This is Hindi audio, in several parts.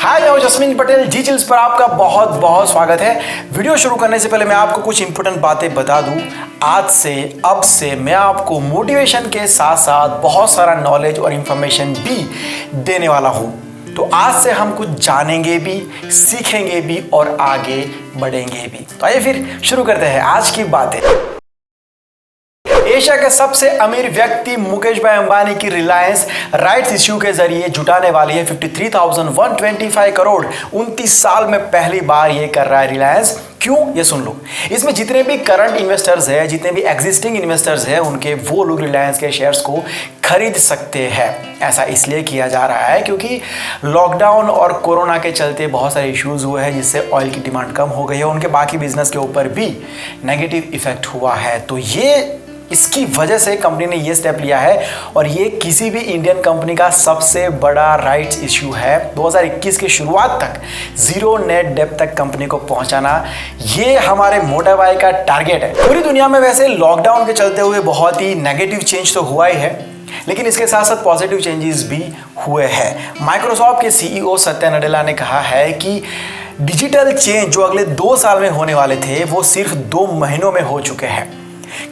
हाय, मैं हूं जस्मीन पटेल। जी चिल्स पर आपका बहुत बहुत स्वागत है। वीडियो शुरू करने से पहले मैं आपको कुछ इंपॉर्टेंट बातें बता दूं। आज से अब से मैं आपको मोटिवेशन के साथ साथ बहुत सारा नॉलेज और इंफॉर्मेशन भी देने वाला हूं। तो आज से हम कुछ जानेंगे भी, सीखेंगे भी और आगे बढ़ेंगे भी। तो आइए फिर शुरू करते हैं आज की बातें। एशिया के सबसे अमीर व्यक्ति मुकेश भाई अंबानी की रिलायंस राइट्स इश्यू के जरिए जुटाने वाली है 53,125 करोड़। 29 साल में पहली बार ये कर रहा है रिलायंस। क्यों, ये सुन लो। इसमें जितने भी करंट इन्वेस्टर्स हैं, जितने भी एग्जिस्टिंग इन्वेस्टर्स हैं, उनके वो लोग रिलायंस के शेयर्स को खरीद सकते हैं। ऐसा इसलिए किया जा रहा है क्योंकि लॉकडाउन और कोरोना के चलते बहुत सारे इश्यूज हुए हैं, जिससे ऑयल की डिमांड कम हो गई है। उनके बाकी बिजनेस के ऊपर भी नेगेटिव इफेक्ट हुआ है। तो ये इसकी वजह से कंपनी ने ये स्टेप लिया है और ये किसी भी इंडियन कंपनी का सबसे बड़ा राइट्स इश्यू है। 2021 की शुरुआत तक जीरो नेट डेब्ट तक कंपनी को पहुंचाना, ये हमारे मोटा भाई का टारगेट है। पूरी दुनिया में वैसे लॉकडाउन के चलते हुए बहुत ही नेगेटिव चेंज तो हुआ ही है, लेकिन इसके साथ साथ पॉजिटिव चेंजेस भी हुए हैं। माइक्रोसॉफ्ट के सीईओ सत्या नडेला ने कहा है कि डिजिटल चेंज जो अगले 2 साल में होने वाले थे, वो सिर्फ 2 महीनों में हो चुके हैं।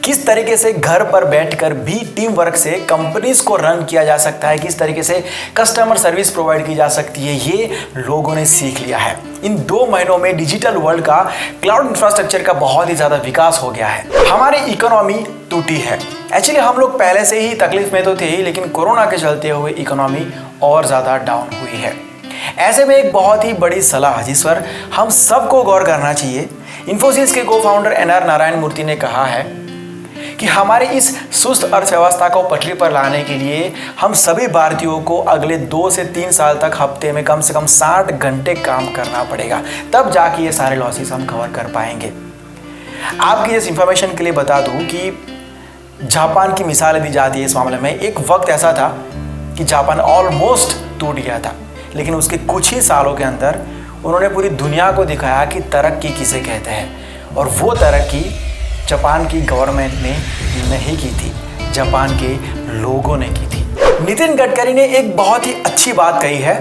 किस तरीके से घर पर बैठकर भी टीम वर्क से कंपनीज को रन किया जा सकता है, किस तरीके से कस्टमर सर्विस प्रोवाइड की जा सकती है, ये लोगों ने सीख लिया है। इन 2 महीनों में डिजिटल वर्ल्ड का क्लाउड इंफ्रास्ट्रक्चर का बहुत ही ज्यादा विकास हो गया है। हमारी इकोनॉमी टूटी है। एक्चुअली हम लोग पहले से ही तकलीफ में तो थे ही, लेकिन कोरोना के चलते हुए इकोनॉमी और ज्यादा डाउन हुई है। ऐसे में एक बहुत ही बड़ी सलाह जिस पर हम सबको गौर करना चाहिए। इन्फोसिस के को फाउंडर एनआर नारायण मूर्ति ने कहा है कि हमारी इस सुस्त अर्थव्यवस्था को पटरी पर लाने के लिए हम सभी भारतीयों को अगले 2 से 3 साल तक हफ्ते में कम से कम 60 घंटे काम करना पड़ेगा, तब जाके ये सारे लॉसेस हम कवर कर पाएंगे। आपकी इस इंफॉर्मेशन के लिए बता दूं कि जापान की मिसालें दी जाती है इस मामले में। एक वक्त ऐसा था कि जापान ऑलमोस्ट टूट गया था, लेकिन उसके कुछ ही सालों के अंदर उन्होंने पूरी दुनिया को दिखाया कि तरक्की किसे कहते हैं। और वो तरक्की जापान की गवर्नमेंट ने नहीं की थी, जापान के लोगों ने की थी। नितिन गडकरी ने एक बहुत ही अच्छी बात कही है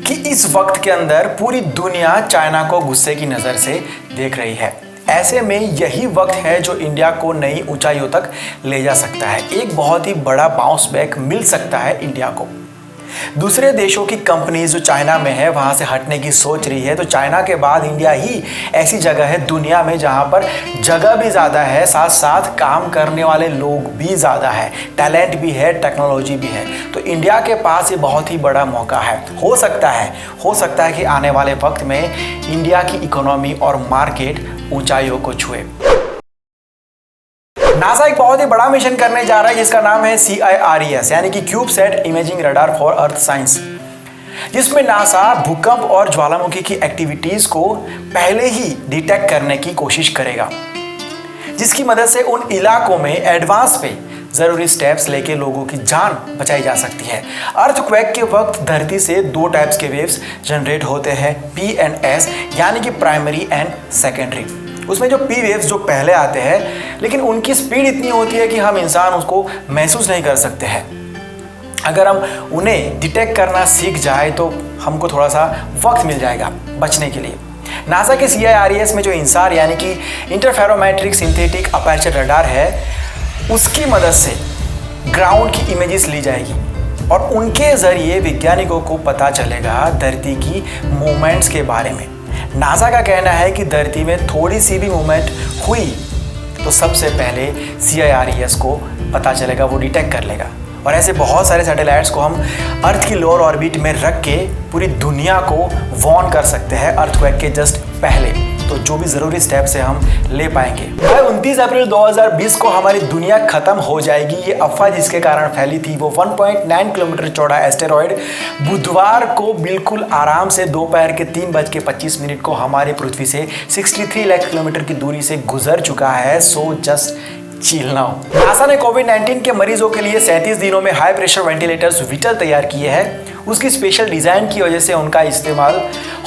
कि इस वक्त के अंदर पूरी दुनिया चाइना को गुस्से की नज़र से देख रही है। ऐसे में यही वक्त है जो इंडिया को नई ऊंचाइयों तक ले जा सकता है। एक बहुत ही बड़ा बाउंस बैक मिल सकता है इंडिया को। दूसरे देशों की कंपनीज जो चाइना में है वहां से हटने की सोच रही है, तो चाइना के बाद इंडिया ही ऐसी जगह है दुनिया में जहां पर जगह भी ज़्यादा है, साथ साथ काम करने वाले लोग भी ज़्यादा है, टैलेंट भी है, टेक्नोलॉजी भी है। तो इंडिया के पास ये बहुत ही बड़ा मौका है। हो सकता है कि आने वाले वक्त में इंडिया की इकोनॉमी और मार्केट ऊंचाइयों को छुए। नासा एक बहुत ही बड़ा मिशन करने जा रहा है जिसका नाम है CIRES, यानी कि CubeSat imaging radar for earth science, जिसमें नासा भूकंप और ज्वालामुखी की एक्टिविटीज को पहले ही डिटेक्ट करने की कोशिश करेगा, जिसकी मदद से उन इलाकों में एडवांस पे जरूरी स्टेप्स लेके लोगों की जान बचाई जा सकती है। अर्थक्वेक के वक्त धरती से 2 टाइप्स के वेव्स जनरेट होते हैं, P एंड S, यानी कि प्राइमरी एंड सेकेंडरी। उसमें जो P वेव्स जो पहले आते हैं, लेकिन उनकी स्पीड इतनी होती है कि हम इंसान उसको महसूस नहीं कर सकते हैं। अगर हम उन्हें डिटेक्ट करना सीख जाए तो हमको थोड़ा सा वक्त मिल जाएगा बचने के लिए। नासा के CIRES में जो इंसार यानी कि इंटरफेरोमेट्रिक सिंथेटिक अपर्चर रडार है, उसकी मदद से ग्राउंड की इमेजेस ली जाएगी और उनके जरिए वैज्ञानिकों को पता चलेगा धरती की मूवमेंट्स के बारे में। नासा का कहना है कि धरती में थोड़ी सी भी मूवमेंट हुई तो सबसे पहले CIRES को पता चलेगा, वो डिटेक्ट कर लेगा। और ऐसे बहुत सारे सैटेलाइट्स को हम अर्थ की लोअर ऑर्बिट में रख के पूरी दुनिया को वार्न कर सकते हैं अर्थक्वेक के जस्ट पहले। तो जो भी जरूरी स्टेप्स है हम ले पाएंगे। भाई 29 अप्रैल 2020 को हमारी दुनिया खत्म हो जाएगी, ये अफवाह जिसके कारण फैली थी। वो 1.9 किलोमीटर चौड़ा एस्टेरॉयड बुधवार को बिल्कुल आराम से दोपहर के 3:25 को हमारी पृथ्वी से 63 लाख किलोमीटर की दूरी से गुजर चुका है। So just chill now. NASA ने कोविड-19 के मरीजों के लिए 37 दिनों में हाई प्रेशर वेंटिलेटर्स विटल तैयार किए हैं। उसकी स्पेशल डिजाइन की वजह से उनका इस्तेमाल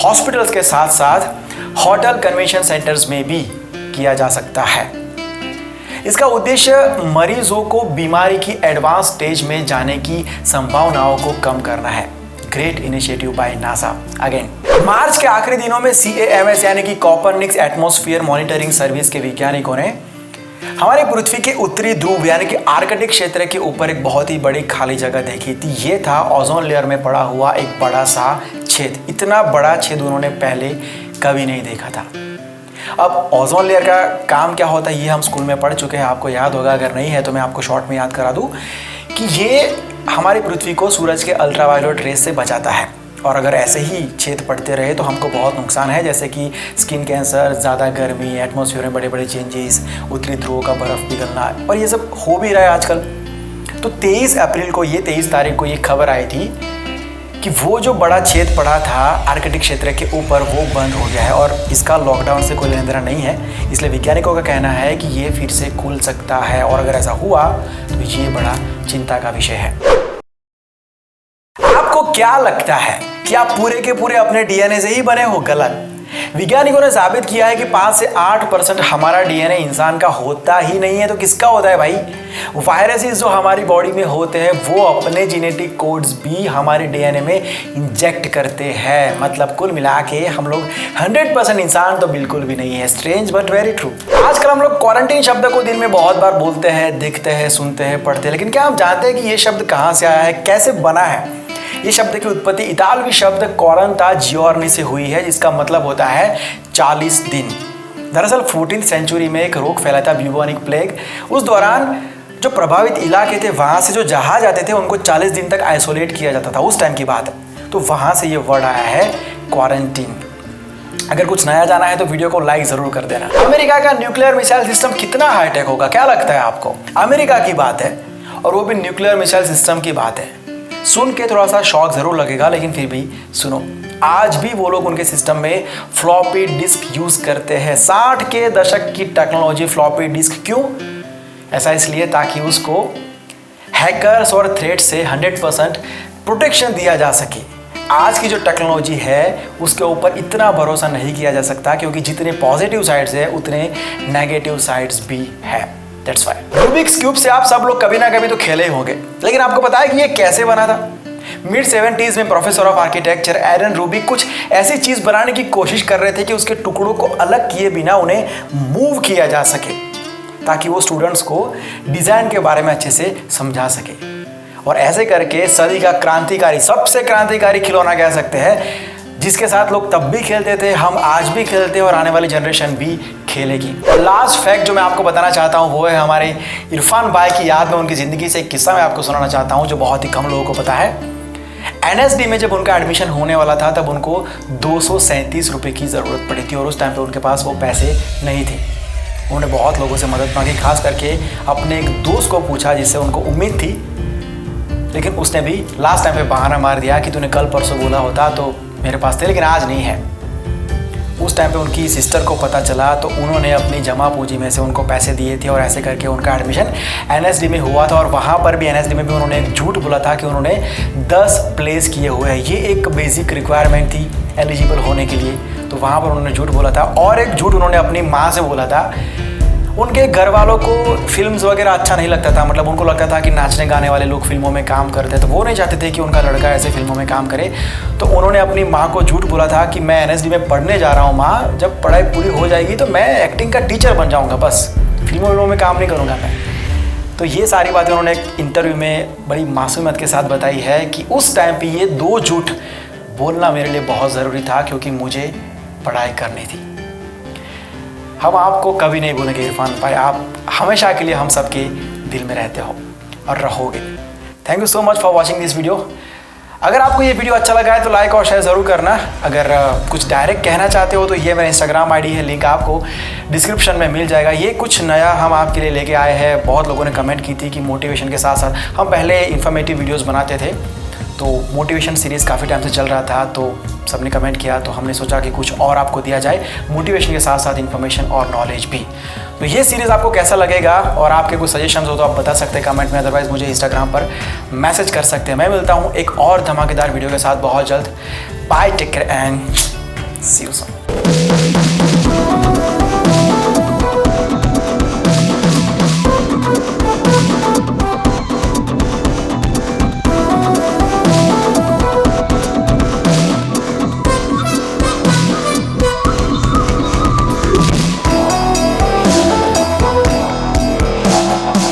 हॉस्पिटल्स के साथ साथ होटल, कन्वेंशन सेंटर्स में भी किया जा सकता है। इसका उद्देश्य मरीजों को बीमारी की एडवांस स्टेज में जाने की संभावनाओं को कम करना है। Great initiative by NASA. Again, मार्च के आखिरी दिनों में CAMS यानी कि कॉपरनिकस एटमॉस्फेयर मॉनिटरिंग सर्विस के वैज्ञानिकों ने हमारी पृथ्वी के उत्तरी ध्रुव यानी कि आर्कटिक क्षेत्र के ऊपर एक बहुत ही बड़ी खाली जगह देखी थी। ये था ओजोन लेयर में पड़ा हुआ एक बड़ा सा छेद। इतना बड़ा छेद उन्होंने पहले कभी नहीं देखा था। अब ओजोन लेयर का काम क्या होता है ये हम स्कूल में पढ़ चुके हैं, आपको याद होगा। अगर नहीं है तो मैं आपको शॉर्ट में याद करा दूं कि ये हमारी पृथ्वी को सूरज के अल्ट्रावायलेट रेस से बचाता है, और अगर ऐसे ही छेद पड़ते रहे तो हमको बहुत नुकसान है, जैसे कि स्किन कैंसर, ज़्यादा गर्मी, एटमॉस्फेयर में बड़े बड़े चेंजेस, उत्तरी ध्रुव का बर्फ़ पिघलना, और ये सब हो भी रहा है आजकल। तो 23 तारीख को ये खबर आई थी कि वो जो बड़ा छेद पड़ा था आर्कटिक क्षेत्र के ऊपर वो बंद हो गया है, और इसका लॉकडाउन से कोई लेना देना नहीं है। इसलिए वैज्ञानिकों का कहना है कि ये फिर से खुल सकता है, और अगर ऐसा हुआ तो ये बड़ा चिंता का विषय है। आपको क्या लगता है कि आप पूरे के पूरे अपने DNA से ही बने हो? गलत। वैज्ञानिकों ने साबित किया है कि 5 से 8% हमारा DNA इंसान का होता ही नहीं है। तो किसका होता है भाई? वायरसेस जो हमारी बॉडी में होते हैं वो अपने जेनेटिक कोड्स भी हमारे DNA में इंजेक्ट करते हैं। मतलब कुल मिला के हम लोग 100% इंसान तो बिल्कुल भी नहीं है। Strange but very true. आजकल हम लोग क्वारंटीन शब्द को दिन में बहुत बार बोलते हैं, देखते हैं, सुनते हैं, पढ़ते हैं, लेकिन क्या हम जानते हैं कि ये शब्द कहाँ से आया है, कैसे बना है? ये शब्द की उत्पत्ति इतालवी शब्द क्वारंटा जियोर्नी से हुई है, जिसका मतलब होता है 40 दिन। दरअसल 14th सेंचुरी में एक रोग फैला था, ब्यूबोनिक प्लेग। उस दौरान जो प्रभावित इलाके थे वहाँ से जो जहाज आते थे उनको 40 दिन तक आइसोलेट किया जाता था, उस टाइम की बात है। तो वहाँ से ये वर्ड आया है क्वारंटीन। अगर कुछ नया जाना है तो वीडियो को लाइक जरूर कर देना। अमेरिका का न्यूक्लियर मिसाइल सिस्टम कितना हाईटेक होगा, क्या लगता है आपको? अमेरिका की बात है और वो भी न्यूक्लियर मिसाइल सिस्टम की बात है। सुन के थोड़ा सा शॉक जरूर लगेगा, लेकिन फिर भी सुनो। आज भी वो लोग उनके सिस्टम में फ्लॉपी डिस्क यूज करते हैं। 60 के दशक की टेक्नोलॉजी फ्लॉपी डिस्क। क्यों? ऐसा इसलिए ताकि उसको हैकर्स और थ्रेट से 100% प्रोटेक्शन दिया जा सके। आज की जो टेक्नोलॉजी है उसके ऊपर इतना भरोसा नहीं किया जा सकता, क्योंकि जितने पॉजिटिव साइड्स है उतने नेगेटिव साइड्स भी है। That's why रूबिक्स क्यूब से आप सब लोग कभी ना कभी तो खेले ही होंगे, लेकिन आपको पता है कि ये कैसे बना था? मिड 70s में professor of architecture Erno Rubik कुछ ऐसी चीज बनाने की कोशिश कर रहे थे कि उसके टुकड़ों को अलग किए बिना उन्हें मूव किया जा सके, ताकि वो स्टूडेंट्स को डिजाइन के बारे में अच्छे से समझा सके। और ऐसे करके सदी का क्रांतिकारी, सबसे क्रांतिकारी खिलौना कह सकते हैं, जिसके साथ लोग तब भी खेलते थे, हम आज भी खेलते हैं और आने वाली जनरेशन भी खेलेगी। लास्ट फैक्ट जो मैं आपको बताना चाहता हूँ वो है हमारे इरफान भाई की याद में उनकी ज़िंदगी से एक किस्सा मैं आपको सुनाना चाहता हूँ जो बहुत ही कम लोगों को पता है। NSD में जब उनका एडमिशन होने वाला था तब उनको 237 रुपये की ज़रूरत पड़ी थी, और उस टाइम पे उनके पास वो पैसे नहीं थे। उन्होंने बहुत लोगों से मदद मांगी, खास करके अपने एक दोस्त को पूछा जिससे उनको उम्मीद थी, लेकिन उसने भी लास्ट टाइम पे बहाना मार दिया कि तूने कल परसों बोला होता तो मेरे पास थे, लेकिन आज नहीं है। उस टाइम पे उनकी सिस्टर को पता चला तो उन्होंने अपनी जमा पूंजी में से उनको पैसे दिए थे, और ऐसे करके उनका एडमिशन NSD में हुआ था। और वहाँ पर भी NSD में भी उन्होंने एक झूठ बोला था कि उन्होंने 10 प्लेस किए हुए हैं। ये एक बेसिक रिक्वायरमेंट थी एलिजिबल होने के लिए, तो वहाँ पर उन्होंने झूठ बोला था। और एक झूठ उन्होंने अपनी माँ से बोला था। उनके घर वालों को फिल्म्स वगैरह अच्छा नहीं लगता था, मतलब उनको लगता था कि नाचने गाने वाले लोग फिल्मों में काम करते हैं, तो वो नहीं चाहते थे कि उनका लड़का ऐसे फिल्मों में काम करे। तो उन्होंने अपनी माँ को झूठ बोला था कि मैं NSD में पढ़ने जा रहा हूँ माँ, जब पढ़ाई पूरी हो जाएगी तो मैं एक्टिंग का टीचर बन जाऊँगा, बस फिल्मों में काम नहीं करूँगा मैं। तो ये सारी बातें उन्होंने एक इंटरव्यू में बड़ी मासूमियत के साथ बताई है कि उस टाइम पर ये 2 झूठ बोलना मेरे लिए बहुत ज़रूरी था, क्योंकि मुझे पढ़ाई करनी थी। हम आपको कभी नहीं भूलेंगे इरफान भाई, आप हमेशा के लिए हम सबके दिल में रहते हो और रहोगे। Thank you so much for watching this video. अगर आपको ये वीडियो अच्छा लगा है तो लाइक और शेयर ज़रूर करना। अगर कुछ डायरेक्ट कहना चाहते हो तो ये मेरा Instagram ID है, लिंक आपको डिस्क्रिप्शन में मिल जाएगा। ये कुछ नया हम आपके लिए लेके आए हैं। बहुत लोगों ने कमेंट की थी कि मोटिवेशन के साथ साथ हम पहले इन्फॉर्मेटिव वीडियोज़ बनाते थे, तो मोटिवेशन सीरीज़ काफ़ी टाइम से चल रहा था, तो सबने कमेंट किया तो हमने सोचा कि कुछ और आपको दिया जाए, मोटिवेशन के साथ साथ इन्फॉर्मेशन और नॉलेज भी। तो ये सीरीज़ आपको कैसा लगेगा और आपके कुछ सजेशंस हो तो आप बता सकते हैं कमेंट में, अदरवाइज़ मुझे इंस्टाग्राम पर मैसेज कर सकते हैं। मैं मिलता हूँ एक और धमाकेदार वीडियो के साथ बहुत जल्द। Bye, take care and see you soon.